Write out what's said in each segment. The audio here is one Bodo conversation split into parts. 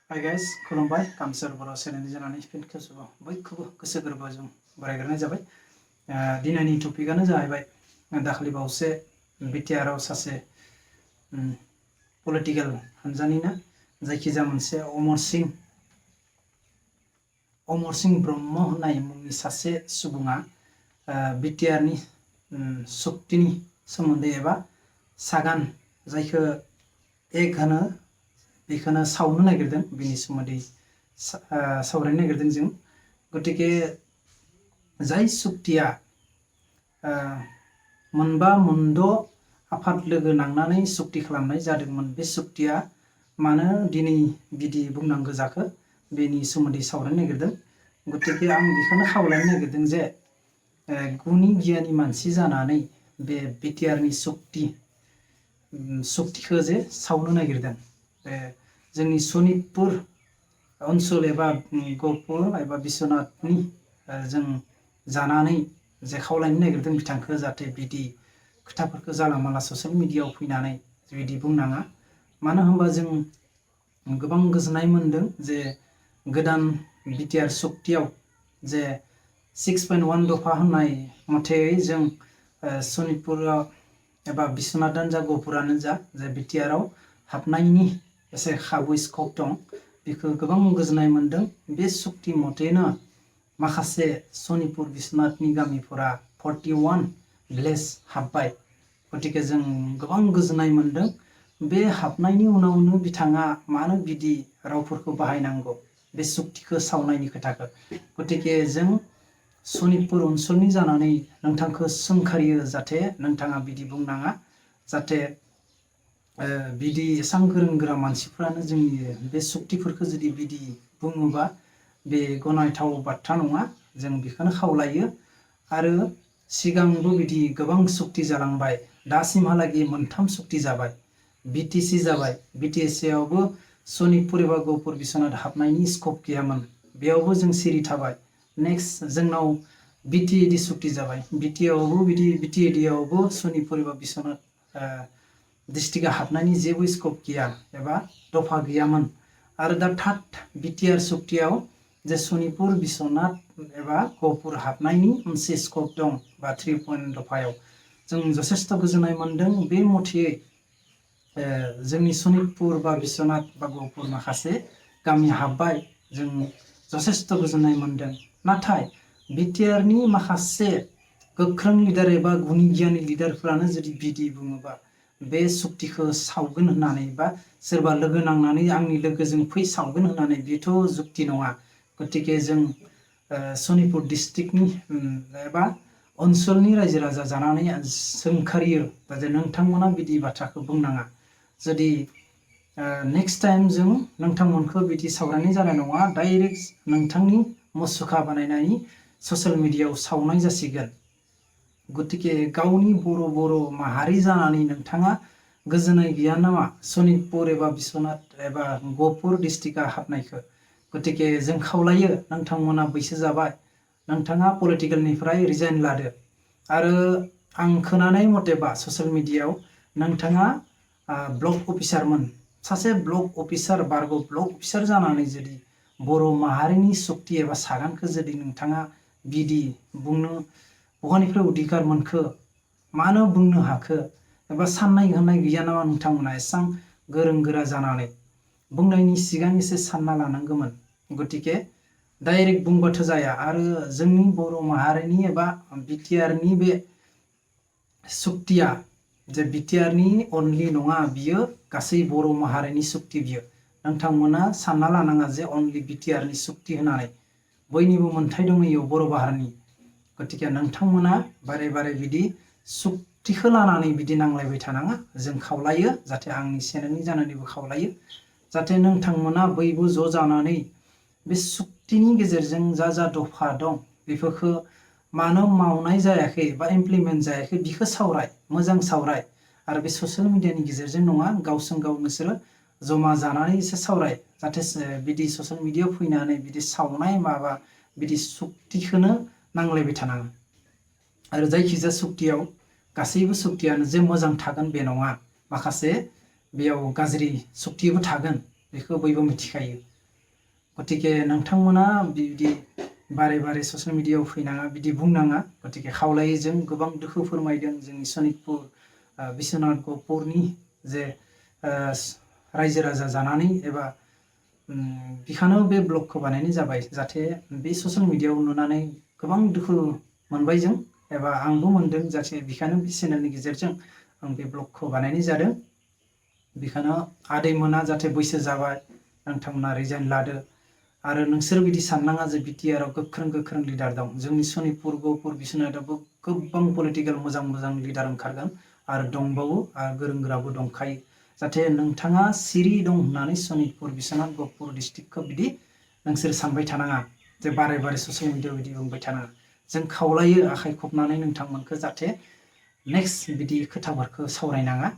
Hi guys, खुलुमबाय कामसर बर' चेनेलनि जानानै फिन खेबसेबाव बयखौबो गोसो गोरबोजों बरायग्रोनाय जाबाय। दिनैनि टपिकआनो जाहैबाय दाखालि बावैसो बिटिआरआव सासे पलिटिकेल हानजानिनो जायखिजाया मोनसे अमर सिंह ब्रह्म होननाय मुंनि सासे सुबुङा बिटिआरनि सक्तिनि सोमोन्दै एबा सागान जायखौ एक होनो बेखौनो सावनो नागिरदों बेनि सोमोन्दै सावरायनो नागिरदों जों। गतिके जाय सुक्तिया मोनबा मोनद' आफाद लोगो नांनानै सुक्ति खालामनाय जादोंमोन, बे सुक्तिया मानो दिनै बिदि बुंनांगौ जाखो बेनि सोमोन्दै सावरायनो नागिरदों। गतिके आं बेखौनो खावलायनो नागिरदों जे गुनि गियानि मानसि जानानै बे बिटिआरनि सक्तिखौ जे सावनो नागिरदों। जोंनि सनितपुर ओनसोल एबा गहपुर एबा बिश्वनाथनि जों जानानै जे खावलायनो नागिरदों बिथांखौ जाहाथे बिदि खोथाफोरखौ जाला माला ससियेल मिडियायाव फैनानै बिदि बुंनाङा। मानो होनबा जों गोबां गोजोननाय मोनदों जे गोदान बिटिआर सक्तियाव जे 6.1 दफा होननाय मथे जों सनितपुराव एबा बिश्वनाथानो जा गहपुरानो जा जे बिटिआरआव हाबनायनि एसे खाबु स्कप दं, बेखौ गोबां गोजोननाय मोनदों। बे सुक्ति मथेनो माखासे सनितपुर बिश्वनाथनि गामिफोरा 41 भिलेज हाबबाय। गतिके जों गोबां गोजोननाय मोनदों। बे हाबनायनि उनावनो बिथाङा मानो बिदि रावफोरखौ बाहायनांगौ बे सुक्तिखौ सावनायनि खोथाखौ। गतिके जों सनितपुर ओनसोलनि जानानै नोंथांखौ सोंखारियो जाहाथे नोंथाङा बिदि बुंनाङा, जाहाथे बिदि एसां गोरों गोरा मानसिफ्रानो जोंनि बे सुक्तिफोरखौ जुदि बिदि बुङोबा बे गनायथाव बाथ्रा नङा। जों बेखौनो खावलायो। आरो सिगांबो बिदि गोबां सुक्ति जालांबाय, दासिमहालागै मोनथाम सुक्ति जाबाय। बिटिसि जाबाय, बिटिसिआवबो सनितपुर एबा गहपुर बिश्वनाथ हाबनायनि स्कप गैयामोन, बेयावबो जों सिरि थाबाय। नेक्स्ट जोंनाव बिटिएडि सुक्ति जाबाय, बिटिएडिआवबो सनितपुर एबा बिश्वनाथ डिस्ट्रिक्टआ हाबनायनि जेबो स्कप गैया एबा दफा गैयामोन। आरो दा थार्ड बिटिआर सुक्तियाव जे सनितपुर बिश्वनाथ एबा गहपुर हाबनायनि मोनसे स्कप दं बा 3 पइन्ट दफायाव जों जथेस्थ गोजोननाय मोनदों। बे मथेयै जोंनि सनितपुर बा बिश्वनाथ बा गहपुर माखासे गामि हाबबाय, जों जथेस्थ गोजोननाय मोनदों। नाथाय बिटिआरनि माखासे गोख्रों लिडार एबा गुनि गियानि लिडारफ्रानो जुदि बिदि बुङोबा बे सुक्तिखौ सावगोन होननानै बा सोरबा लोगो नांनानै आंनि लोगोजों फै सावगोन होननानै बेथ' जुक्ति नङा। गतिके जों सनितपुर डिस्ट्रिक्टनि एबा ओनसोलनि रायजो राजा जानानै सोंखारियो जे नोंथांमोना बिदि बाथ्राखौ बुंनाङा। जुदि नेक्स्ट टाइम जों नोंथांमोनखौ बिदि सावरायनाय जानाय नङा, डाइरेक्ट नोंथांनि मुसुखा बानायनानै ससियेल मिडियायाव सावनाय जासिगोन। गतिके गावनि बर' माहारि जानानै नोंथाङा गोजोननाय गैया नामा सनितपुर एबा बिश्वनाथ एबा गहपुर डिस्ट्रिक्टआ हाबनायखौ? गतिके जों खावलायो नोंथांमोना बैसो जाबाय, नोंथाङा पलिटिकेलनिफ्राय रिजाइन लादो। आरो आं खोनानाय मथेबा ससियेल मिडियायाव नोंथाङा ब्लक अफिसारमोन, सासे ब्लक अफिसार बारग' ब्लक अफिसार जानानै जुदि बर' माहारिनि सक्ति एबा सागानखौ जुदि नोंथाङा बिदि बुंनो बहानिफ्राय अधिकार मोनखो, मानो बुंनो हाखो? एबा साननाय हनाय गैया नामा नोंथांमोना एसां गोरों गोरा जानानै? बुंनायनि सिगां एसे सानना लानांगौमोन। गतिके डाइरेक्ट बुंबाथ' जाया। आरो जोंनि बर' माहारिनि एबा बिटिआरनि बे सुक्तिया जे बिटिआरनि अनलि नङा, बियो गासै बर' माहारिनि सुक्ति। बियो नोंथांमोना सानना लानाङा जे अनलि बिटिआरनि सुक्ति होननानै। बयनिबो मोन्थाय दङ इयाव बर' माहारिनि। गतिके नोंथांमोना बारे बारे बिदि सुक्तिखौ लानानै बिदि नांलायबाय थानाङा। जों खावलायो, जाहाथे आंनि चेनेलनि जानानैबो खावलायो, जाहाथे नोंथांमोना बयबो ज' जानानै बे सुक्तिनि गेजेरजों जा दफा दं बेफोरखौ मानो मावनाय जायाखै बा इमप्लिमेन्ट जायाखै बिखौ सावराय, मोजां सावराय। आरो बे ससियेल मिडियानि गेजेरजों नङा, गावजों गाव नोंसोरो जमा जानानै एसे सावराय, जाहाथे बिदि ससियेल मिडियायाव फैनानै बिदि सावनाय माबा बिदि सुक्तिखौनो नांलायबाय थानाङा। आरो जायखिजाया सुक्तियाव गासैबो सुक्तियानो जे मोजां थागोन बे नङा, माखासे बेयाव गाज्रि सुक्तिबो थागोन, बेखौ बयबो मिथिखायो। गतिके नोंथांमोना बिदि बारे बारे ससियेल मिडियायाव फैनाङा बिदि बुंनाङा गतिके खावलायो जों गोबां दुखु फोरमायदों जोंनि सनितपुर बिश्वनाथ गहपुरनि जे रायजो राजा जानानै एबा बिखानो बे ब्लगखौ बानायनाय जाबाय जाहाथे बे ससियेल मिडियायाव नुनानै गोबां दुखु मोनबाय जों एबा आंबो मोनदों जाहाथे बिखानो बे चेनेलनि गेजेरजों आं बे ब्लगखौ बानायनाय जादों बिखानो आदैमोना जाहाथे बैसो जाबाय नोंथांमोना रिजाइन लादो आरो नोंसोर बिदि साननाङा जे बिटिआरआव गोख्रों लिडार दं जोंनि सनितपुर गहपुर बिश्वनाथावबो गोबां पलिटिकेल मोजां लिडार ओंखारगोन आरो दंबावो आरो गोरों गोराबो दंखायो जाहाथे नोंथाङा सिरि दं होननानै सनितपुर बिश्वनाथ गहपुर डिस्ट्रिक्टखौ बिदि नोंसोर सानबाय थानाङा जे बारे बारे ससियेल मिडियायाव बिदि बुंबाय थानाङा जों खावलायो आखाइ खबनानै नोंथांमोनखौ जाहाथे नेक्स्ट बिदि खोथाफोरखौ सावरायनाङा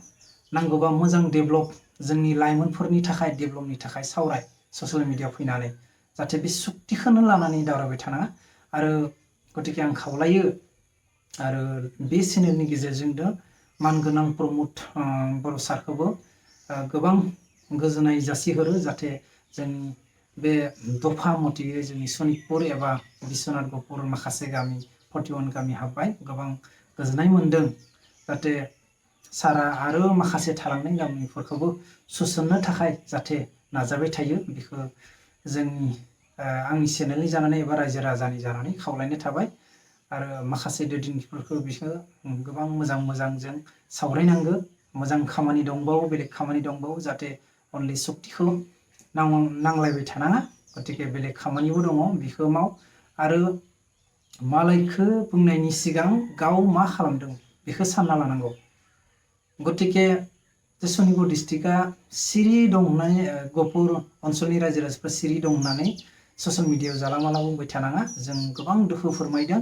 नांगौबा मोजां डेभेलप जोंनि लाइमोनफोरनि थाखाय डेभेलपनि थाखाय सावराय ससियेल मिडियायाव फैनानै जाहाथे बे सुक्तिखौनो लानानै दावरायबाय थानाङा आरो गतिके आं खावलायो आरो बे चेनेलनि गेजेरजोंनो मानगोनां प्रमद बर' सारखौबो गोबां गोजोननाय जासिहरो जाहाथे जोंनि बे दफा मथेयै जोंनि सनितपुर एबा बिश्वनाथ गहपुर माखासे गामि 41 गामि हाबबाय गोबां गोजोननाय मोनदों जाहाथे सारा आरो माखासे थालांनाय गामिफोरखौबो सुसननो थाखाय जाहाथे नाजाबाय थायो बेखौ जोंनि आंनि चेनेलनि जानानै एबा रायजो राजानि जानानै खावलायनाय थाबाय आरो माखासे दैदेनगिरिफोरखौ बिसोर गोबां मोजांजों सावरायनांगौ मोजां खामानि दंबावो बेलेग खामानि दंबावो जाहाथे अनलि सक्तिखौ नांलायबाय थानाङा गतिके बेलेग खामानिबो दङ बेखौ माव आरो मालायखौ बुंनायनि सिगां गाव मा खालामदों बेखौ सानना लानांगौ गतिके जे सनितपुर डिस्ट्रिक्टआ सिरि दं होननानै गहपुर ओनसोलनि रायजो राजाफ्रा सिरि दं होननानै ससियेल मिडियायाव जाला माला बुंबाय थानाङा जों गोबां दुखु फोरमायदों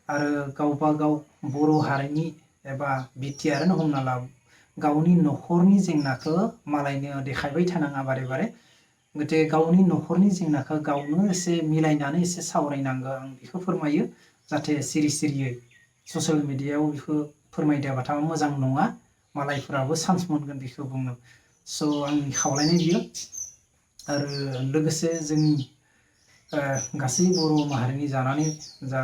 आरो गावबा गाव बर' हारिनि एबा बिटिआरआनो हमना ला गावनि न'खरनि जेंनाखौ मालायनो देखायबाय थानाङा बारे गतिके गावनि न'खरनि जेंनाखौ गावनो एसे मिलायनानै एसे सावरायनांगौ आं बेखौ फोरमायो जाहाथे सिरियै ससियेल मिडियायाव बेखौ फोरमायदाबाथा मोजां नङा मालायफोराबो चान्स मोनगोन बेखौ बुंनो स' आंनि खावलायनाय बियो आरो लोगोसे जोंनि गासै बर' माहारिनि जानानै जा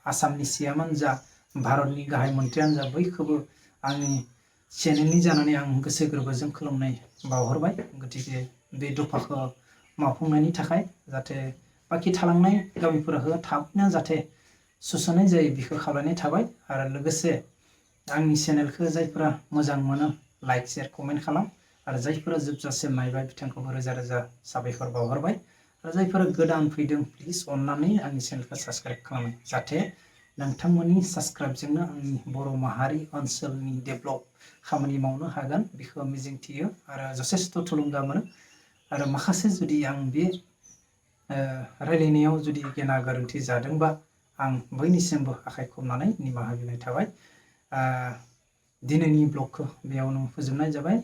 आसामनि सिएमआनो जा भारतनि गाहाय मन्थ्रियानो जा बयखौबो आंनि चेनेलनि जानानै आं गोसो गोरबोजों खुलुमनाय बावहरबाय गतिके बे दफाखौ मावफुंनायनि थाखाय जाहाथे बाखि थालांनाय गामिफोराव थाबनो जाहाथे सुस्रांनाय जायो बेखौ खावलायनाय थाबाय आरो लोगोसे आंनि चेनेलखौ जायफोरा मोजां मोनो लाइक शेयार कमेन्ट खालाम आरो जायफोरा जोबजासिम नायबाय बिथांखौबो रोजा साबायखर बावहरबाय आरो जायफोरा गोदान फैदों प्लिज अननानै आंनि चेनेलखौ साबस्क्राइब खालाम जाहाथे नोंथांमोननि साबस्क्राइबजोंनो आंनि बर' माहारि ओनसोलनि डेभेलप खामानि मावनो हागोन बेखौ मिजिंथियो आरो जथेस्थ' थुलुंगा मोनो आरो माखासे जुदि आं बे रायलायनायाव जुदि गेना गोरोन्थि जादोंबा आं बयनिसिमबो आखाइ खबनानै निमाहा बिनाय थाबाय दिनैनि ब्लगखौ बेयावनो फोजोबनाय जाबाय